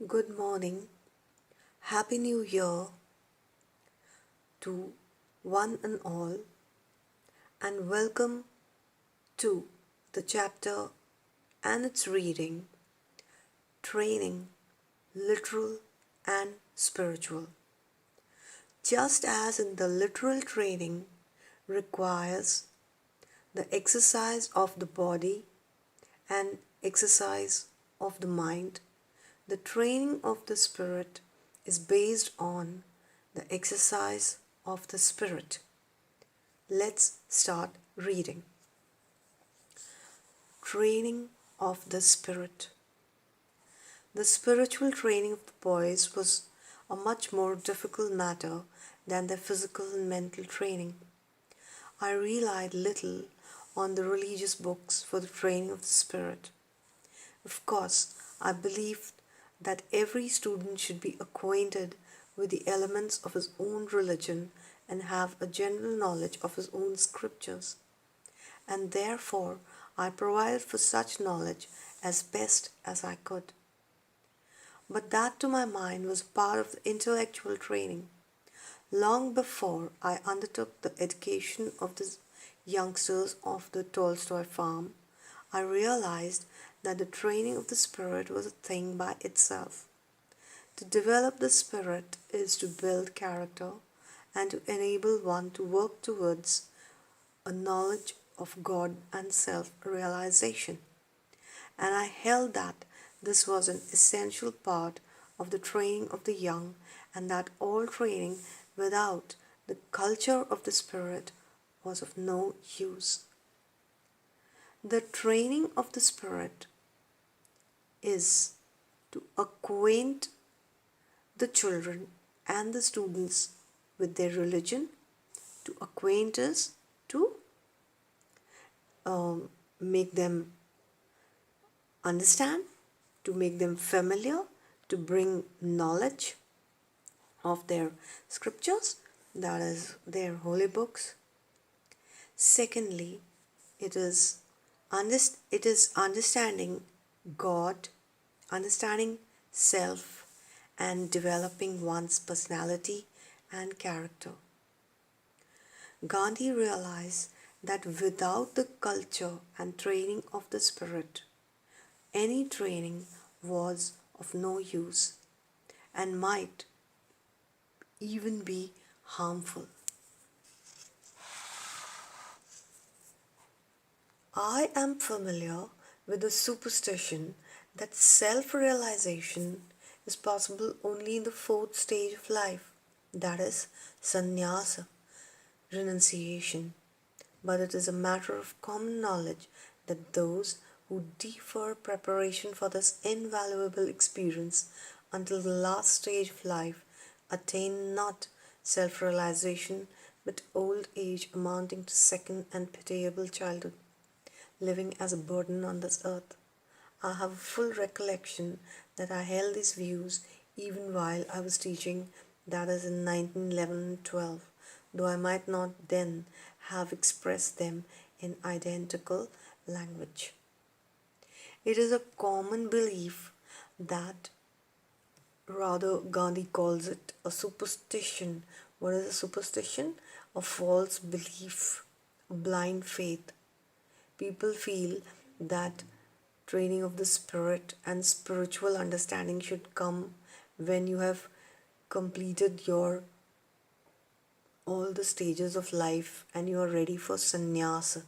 Good morning, Happy New Year to one and all, and welcome to the chapter and its reading Training, Literal and Spiritual. Just as in the literal training requires the exercise of the body and exercise of the mind, the training of the spirit is based on the exercise of the spirit. Let's start reading. Training of the spirit. The spiritual training of the boys was a much more difficult matter than their physical and mental training. I relied little on the religious books for the training of the spirit. Of course, I believed that every student should be acquainted with the elements of his own religion and have a general knowledge of his own scriptures. And therefore I provided for such knowledge as best as I could. But that to my mind was part of the intellectual training. Long before I undertook the education of the youngsters of the Tolstoy farm, I realized that the training of the spirit was a thing by itself. To develop the spirit is to build character and to enable one to work towards a knowledge of God and self-realization. And I held that this was an essential part of the training of the young, and that all training without the culture of the spirit was of no use. The training of the spirit is to acquaint the children and the students with their religion, to acquaint us, to make them understand, to make them familiar, to bring knowledge of their scriptures, that is, their holy books. Secondly, it is understanding God, understanding self, and developing one's personality and character. Gandhi realized that without the culture and training of the spirit, any training was of no use and might even be harmful. I am familiar with the superstition that self-realization is possible only in the fourth stage of life, that is, sannyasa, renunciation. But it is a matter of common knowledge that those who defer preparation for this invaluable experience until the last stage of life attain not self-realization but old age amounting to second and pitiable childhood, living as a burden on this earth. I have a full recollection that I held these views even while I was teaching, that is in 1911 and 12, though I might not then have expressed them in identical language. It is a common belief that, rather, Gandhi calls it a superstition. What is a superstition? A false belief, a blind faith. People feel that training of the spirit and spiritual understanding should come when you have completed your all the stages of life and you are ready for sannyasa,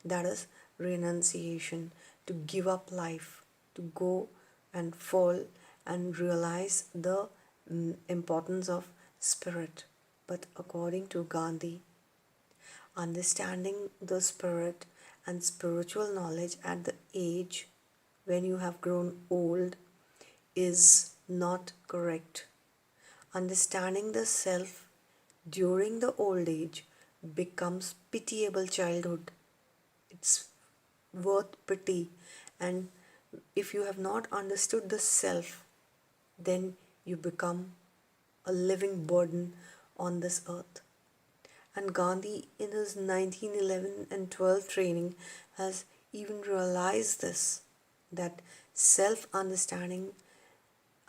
that is renunciation, to give up life, to go and fall and realize the importance of spirit. But according to Gandhi, understanding the spirit and spiritual knowledge at the age when you have grown old is not correct. Understanding the self during the old age becomes pitiable childhood. It's worth pity, and if you have not understood the self, then you become a living burden on this earth. And Gandhi, in his 1911 and 12 training, has even realized this, that self understanding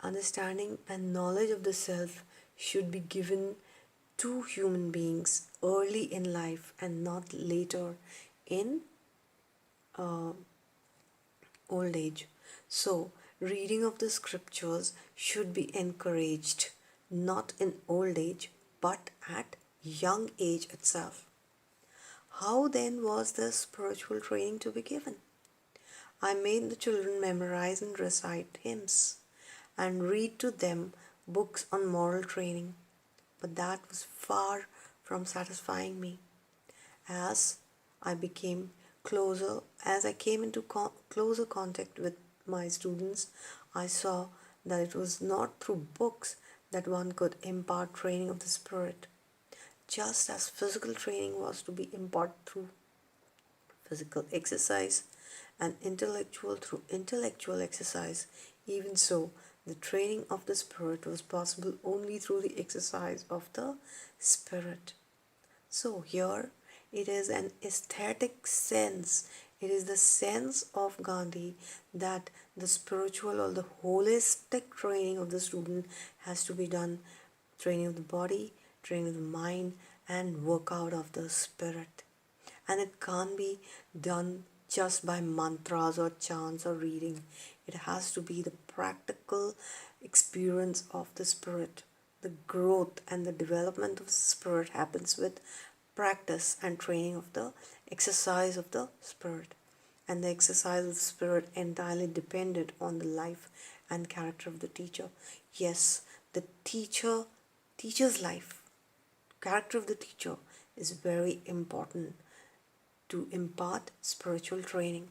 Understanding and knowledge of the self should be given to human beings early in life and not later in uh, old age. So, reading of the scriptures should be encouraged not in old age but at young age itself. How then was the spiritual training to be given? I made the children memorize and recite hymns and read to them books on moral training, but that was far from satisfying me. As I became closer, as I came into closer contact with my students, I saw that it was not through books that one could impart training of the spirit, just as physical training was to be imparted through physical exercise and intellectual through intellectual exercise. Even so, the training of the spirit was possible only through the exercise of the spirit. So, here it is an aesthetic sense. It is the sense of Gandhi that the spiritual or the holistic training of the student has to be done, training of the body, training of the mind, and workout of the spirit. And it can't be done just by mantras or chants or reading. It has to be the practical experience of the spirit. The growth and the development of the spirit happens with practice and training of the exercise of the spirit. And the exercise of the spirit entirely depended on the life and character of the teacher. Yes, the teacher's life, character of the teacher is very important to impart spiritual training.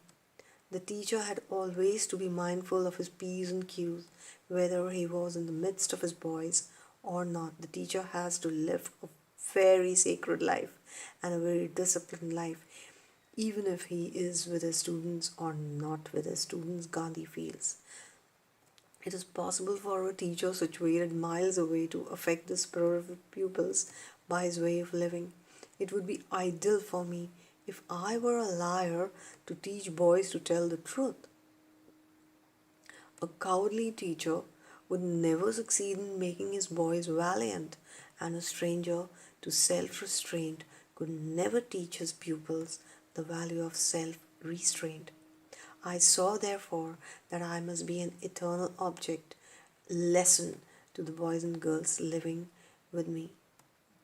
The teacher had always to be mindful of his P's and Q's, whether he was in the midst of his boys or not. The teacher has to live a very sacred life and a very disciplined life, even if he is with his students or not with his students, Gandhi feels. It is possible for a teacher situated miles away to affect the spirit of the pupils by his way of living. It would be ideal for me if I were a liar to teach boys to tell the truth. A cowardly teacher would never succeed in making his boys valiant, and a stranger to self restraint could never teach his pupils the value of self restraint. I saw, therefore, that I must be an eternal object, lesson to the boys and girls living with me.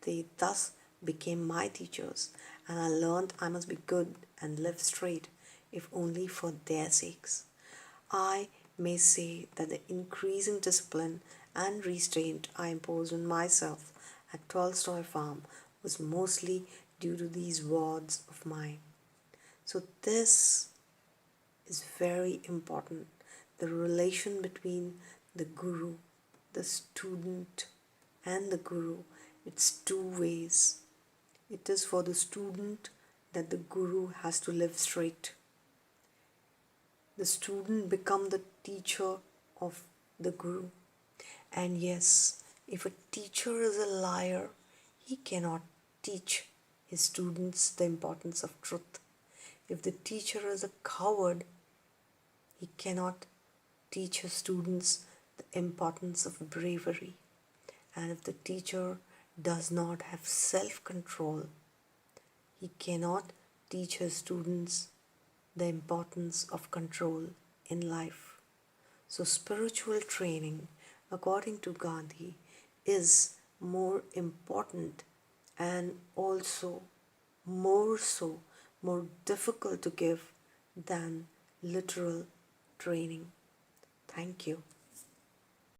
They thus became my teachers, and I learned I must be good and live straight, if only for their sakes. I may say that the increasing discipline and restraint I imposed on myself at Tolstoy Farm was mostly due to these words of mine. So, this is very important. The relation between the guru, the student, and the guru, it's two ways. It is for the student that the guru has to live straight. The student become the teacher of the guru. And yes, if a teacher is a liar, he cannot teach his students the importance of truth. If the teacher is a coward, he cannot teach his students the importance of bravery. And if the teacher does not have self control, he cannot teach his students the importance of control in life. So, spiritual training, according to Gandhi, is more important and also more so, more difficult to give than literal training. Thank you.